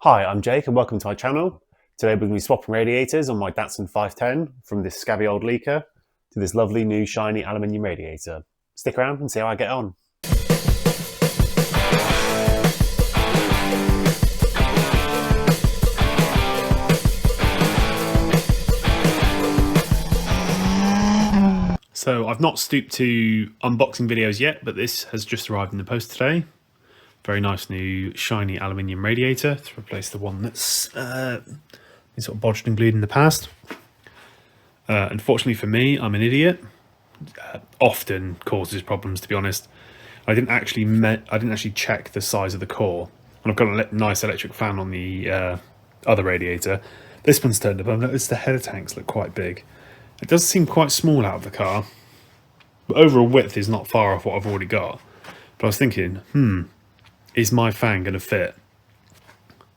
Hi, I'm Jake and welcome to my channel. Today we're going to be swapping radiators on my Datsun 510 from this scabby old leaker to this lovely new shiny aluminium radiator. Stick around and see how I get on. So I've not stooped to unboxing videos yet, but this has just arrived in the post today. Very nice new shiny aluminium radiator to replace the one that's been sort of bodged and glued in the past. Unfortunately for me, I'm an idiot. Often causes problems, to be honest. I didn't actually check the size of the core, and I've got a nice electric fan on the other radiator. This one's turned up. I've noticed the header tanks look quite big. It does seem quite small out of the car, but overall width is not far off what I've already got. But I was thinking, is my fan going to fit?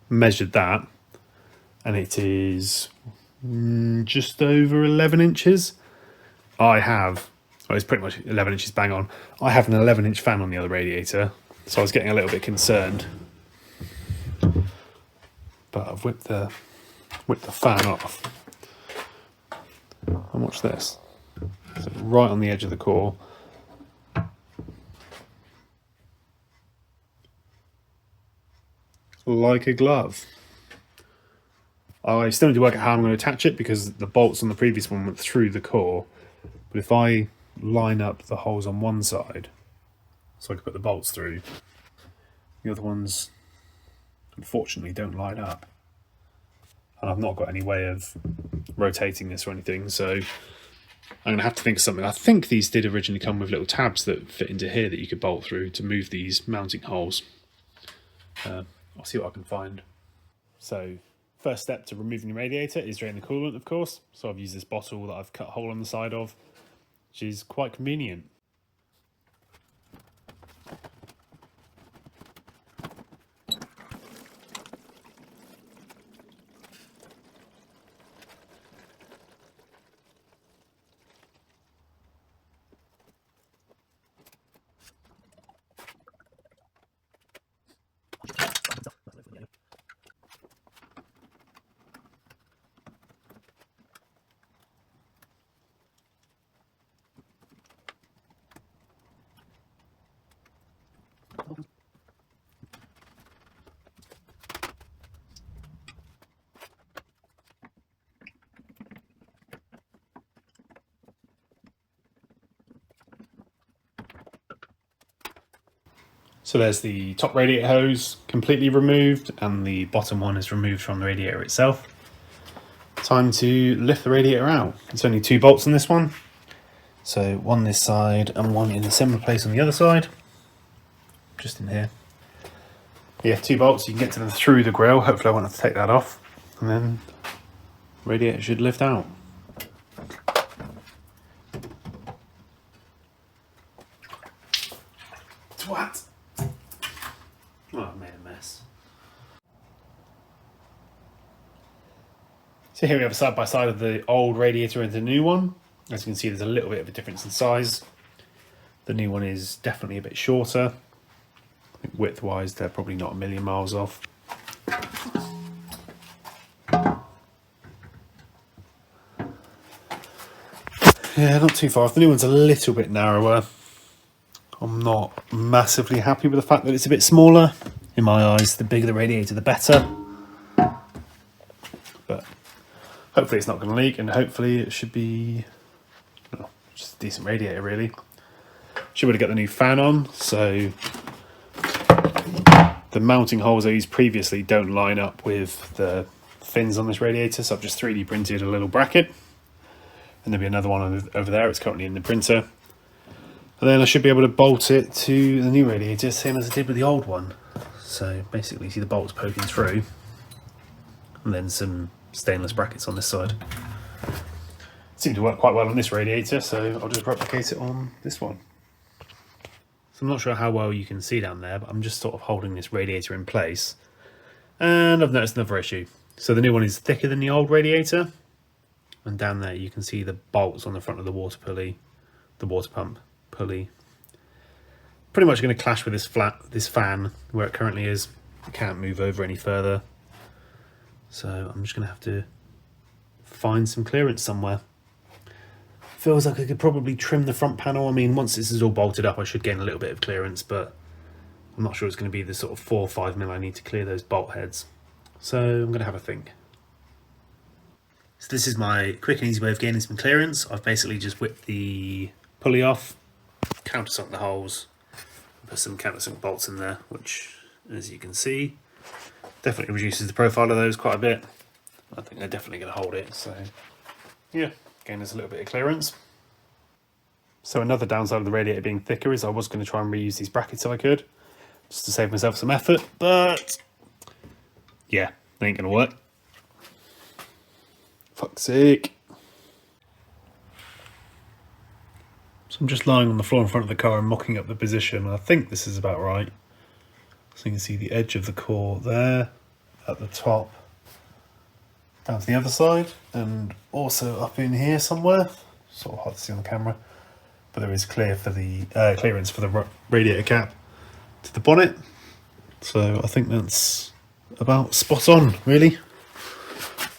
Measured that, and it is just over 11 inches. It's pretty much 11 inches bang on. I have an 11-inch fan on the other radiator, so I was getting a little bit concerned. But I've whipped the fan off. And watch this. So right on the edge of the core. Like a glove. I still need to work out how I'm going to attach it because the bolts on the previous one went through the core. But if I line up the holes on one side, so I can put the bolts through, the other ones unfortunately don't line up. And I've not got any way of rotating this or anything, so I'm going to have to think of something. I think these did originally come with little tabs that fit into here that you could bolt through to move these mounting holes. I'll see what I can find. So, first step to removing the radiator is drain the coolant, of course. So I've used this bottle that I've cut a hole on the side of, which is quite convenient. So there's the top radiator hose completely removed, and the bottom one is removed from the radiator itself. Time to lift the radiator out. It's only 2 bolts on this one. So one this side and one in a similar place on the other side. Just in here. Yeah, 2 bolts, you can get to them through the grille. Hopefully I won't have to take that off. And then the radiator should lift out. Twat! Oh, I've made a mess. So here we have a side by side of the old radiator and the new one. As you can see, there's a little bit of a difference in size. The new one is definitely a bit shorter. I think width wise, they're probably not a million miles off. Yeah, not too far off. The new one's a little bit narrower. I'm not massively happy with the fact that it's a bit smaller. In my eyes, the bigger the radiator, the better. But hopefully it's not going to leak, and hopefully it should be just a decent radiator, really. Should be able to get the new fan on, so the mounting holes I used previously don't line up with the fins on this radiator, so I've just 3D printed a little bracket. And there'll be another one over there, it's currently in the printer. And then I should be able to bolt it to the new radiator, same as I did with the old one. So basically you see the bolts poking through, and then some stainless brackets on this side. Seemed to work quite well on this radiator, so I'll just replicate it on this one. So I'm not sure how well you can see down there, but I'm just sort of holding this radiator in place. And I've noticed another issue. So the new one is thicker than the old radiator, and down there you can see the bolts on the front of the water pulley, the water pump pulley. Pretty much going to clash with this fan where it currently is. It can't move over any further. So I'm just going to have to find some clearance somewhere. Feels like I could probably trim the front panel. I mean, once this is all bolted up, I should gain a little bit of clearance, but I'm not sure it's going to be the sort of 4 or 5 mil I need to clear those bolt heads. So I'm going to have a think. So this is my quick and easy way of gaining some clearance. I've basically just whipped the pulley off, countersunk the holes, put some countersunk bolts in there, which, as you can see, definitely reduces the profile of those quite a bit. I think they're definitely going to hold it, so yeah, gain us a little bit of clearance. So another downside of the radiator being thicker is I was going to try and reuse these brackets if I could, just to save myself some effort, but yeah, they ain't going to work. Fuck's sake. So I'm just lying on the floor in front of the car and mocking up the position. I think this is about right. So you can see the edge of the core there at the top, down to the other side, and also up in here somewhere. Sort of hard to see on the camera, but there is clearance for the radiator cap to the bonnet. So I think that's about spot on, really.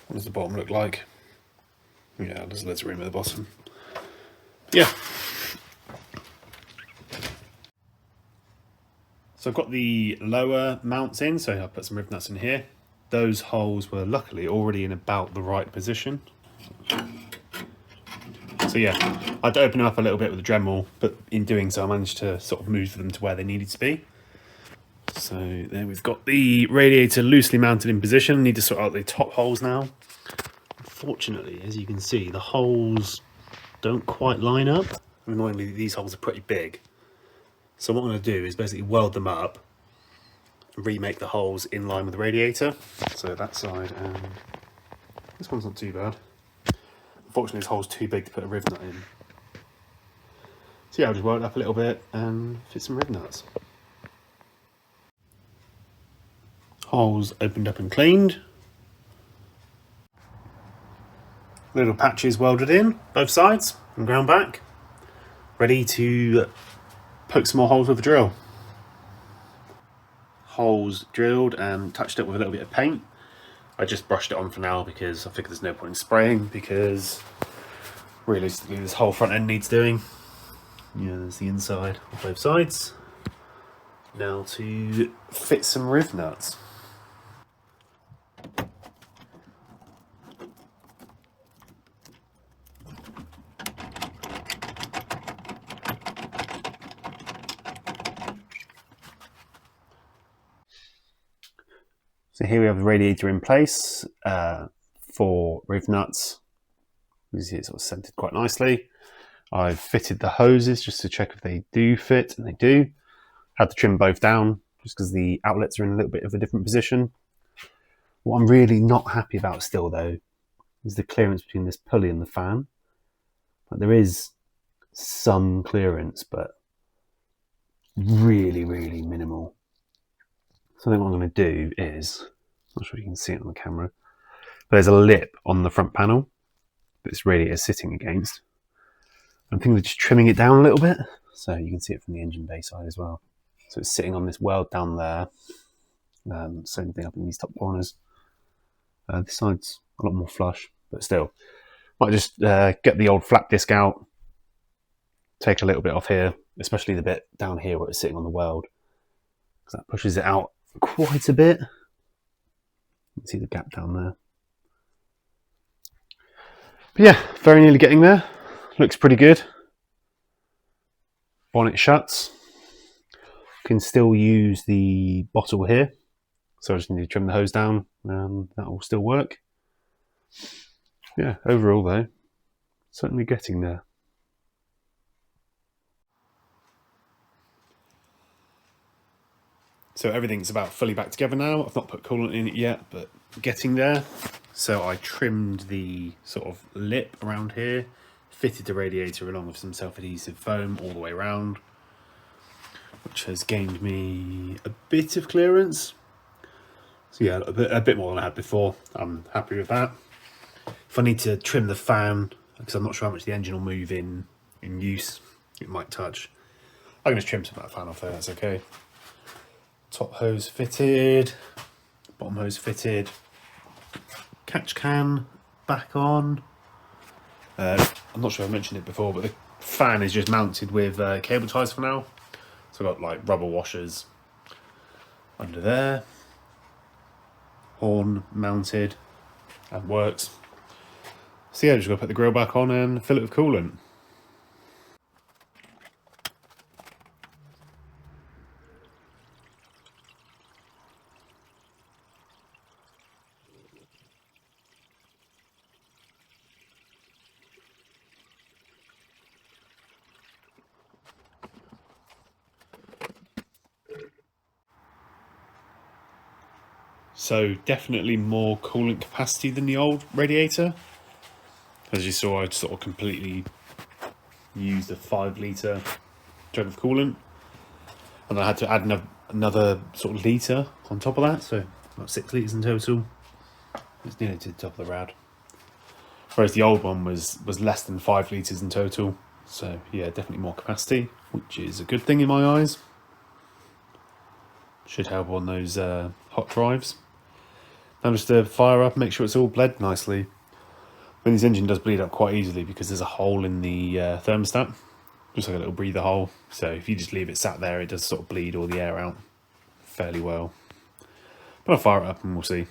What does the bottom look like? Yeah, there's loads of room at the bottom. Yeah. So I've got the lower mounts in, so I put some riv nuts in here. Those holes were luckily already in about the right position. So yeah, I had to open them up a little bit with the Dremel, but in doing so I managed to sort of move them to where they needed to be. So there we've got the radiator loosely mounted in position. I need to sort out the top holes now. Unfortunately, as you can see, the holes don't quite line up. Annoyingly, these holes are pretty big. So what I'm going to do is basically weld them up and remake the holes in line with the radiator. So that side, and this one's not too bad. Unfortunately, this hole's too big to put a riv nut in. So yeah, I'll just weld it up a little bit and fit some riv nuts. Holes opened up and cleaned. Little patches welded in, both sides and ground back. Ready to poke some more holes with a drill. Holes drilled and touched up with a little bit of paint. I just brushed it on for now because I figured there's no point in spraying, because realistically this whole front end needs doing. Yeah, there's the inside on both sides. Now to fit some riv nuts. So here we have the radiator in place, 4 riv nuts. You can see it's sort of centered quite nicely. I've fitted the hoses just to check if they do fit, and they do. Had to trim both down just because the outlets are in a little bit of a different position. What I'm really not happy about still though is the clearance between this pulley and the fan. Like, there is some clearance, but really, really minimal. So I think what I'm going to do is, I'm not sure if you can see it on the camera, but there's a lip on the front panel that this radiator is sitting against. I'm thinking of just trimming it down a little bit, so you can see it from the engine bay side as well. So it's sitting on this weld down there. Same thing up in these top corners. This side's a lot more flush, but still. Might just get the old flap disc out, take a little bit off here, especially the bit down here where it's sitting on the weld, because that pushes it out quite a bit. You can see the gap down there. But yeah, very nearly getting there. Looks pretty good. Bonnet shuts. Can still use the bottle here, so I just need to trim the hose down and that will still work. Yeah, overall though, certainly getting there. So everything's about fully back together now. I've not put coolant in it yet, but getting there. So I trimmed the sort of lip around here, fitted the radiator along with some self-adhesive foam all the way around, which has gained me a bit of clearance. So yeah, a bit more than I had before. I'm happy with that. If I need to trim the fan, because I'm not sure how much the engine will move in use, it might touch. I can just trim some of that fan off there, that's okay. Top hose fitted, bottom hose fitted. Catch can back on. I'm not sure I mentioned it before, but the fan is just mounted with cable ties for now. So I've got like rubber washers under there. Horn mounted and works. So yeah, just gotta put the grill back on and fill it with coolant. So definitely more coolant capacity than the old Radiator. As you saw, I'd sort of completely used a 5 litre jug of coolant, and I had to add another sort of litre on top of that, so about 6 litres in total. It's nearly to the top of the rad. Whereas the old one was less than 5 litres in total, so yeah, definitely more capacity, which is a good thing in my eyes. Should help on those hot drives. Now just to fire up, make sure it's all bled nicely. Then this engine does bleed up quite easily because there's a hole in the thermostat, just like a little breather hole. So if you just leave it sat there, it does sort of bleed all the air out fairly well. But I'll fire it up and we'll see.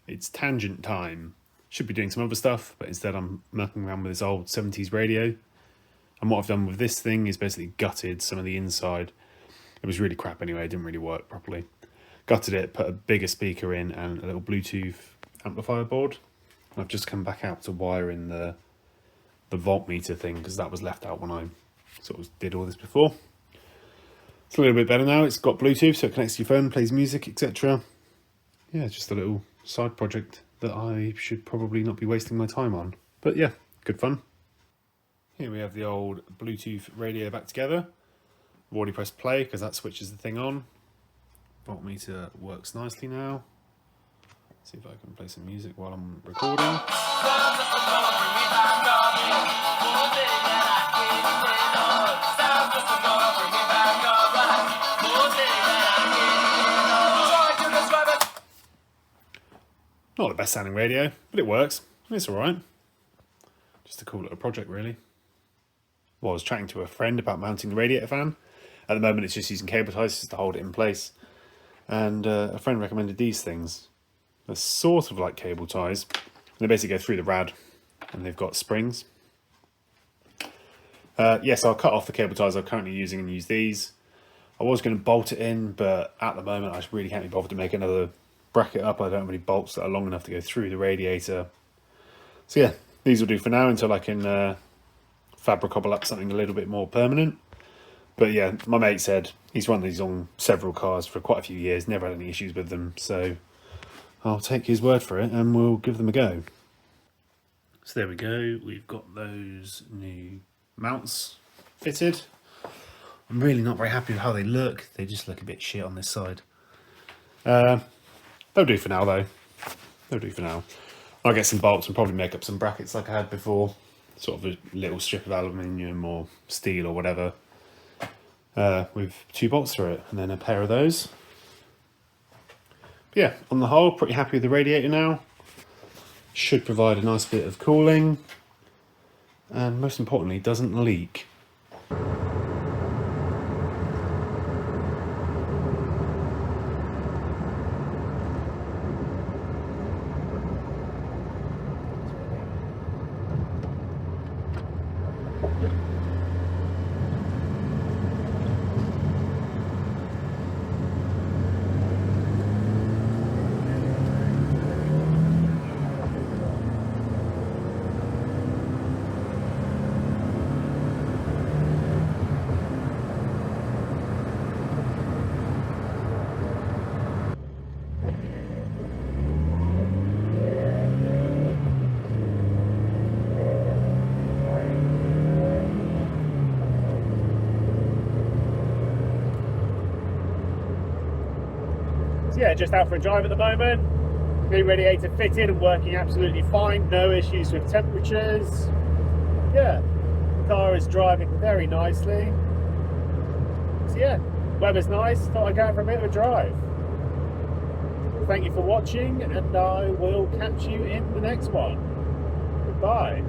It's tangent time. Should be doing some other stuff, but instead I'm mucking around with this old 70s radio. And what I've done with this thing is basically gutted some of the inside. It was really crap anyway, it didn't really work properly. Gutted it, put a bigger speaker in and a little Bluetooth amplifier board. And I've just come back out to wire in the voltmeter thing, because that was left out when I sort of did all this before. It's a little bit better now. It's got Bluetooth, so it connects to your phone, plays music, etc. Yeah, just a little side project that I should probably not be wasting my time on. But yeah, good fun. Here we have the old Bluetooth radio back together. I've already pressed play because that switches the thing on. Voltmeter works nicely now. Let's see if I can play some music while I'm recording. Not the best sounding radio, but it works. It's alright. Just a cool little project, really. Well, I was chatting to a friend about mounting the radiator fan. At the moment, it's just using cable ties just to hold it in place. And a friend recommended these things. They're sort of like cable ties. They basically go through the rad, and they've got springs. Yes, I'll cut off the cable ties I'm currently using and use these. I was going to bolt it in, but at the moment, I really can't be bothered to make another bracket up. I don't have any bolts that are long enough to go through the radiator. So yeah, these will do for now until I can fabric cobble up something a little bit more permanent. But yeah, my mate said he's run these on several cars for quite a few years, never had any issues with them, so I'll take his word for it and we'll give them a go. So there we go, we've got those new mounts fitted. I'm really not very happy with how they look. They just look a bit shit on this side. They'll do for now though. They'll do for now. I'll get some bolts and probably make up some brackets like I had before. Sort of a little strip of aluminium or steel or whatever. With 2 bolts through it and then a pair of those. But yeah, on the whole, pretty happy with the radiator now. Should provide a nice bit of cooling. And most importantly, doesn't leak. yeah, just out for a drive at the moment. New radiator fitted and working absolutely fine, no issues with temperatures. Yeah, the car is driving very nicely. So yeah, weather's nice, thought I'd go out for a bit of a drive. Thank you for watching, and I will catch you in the next one. Goodbye.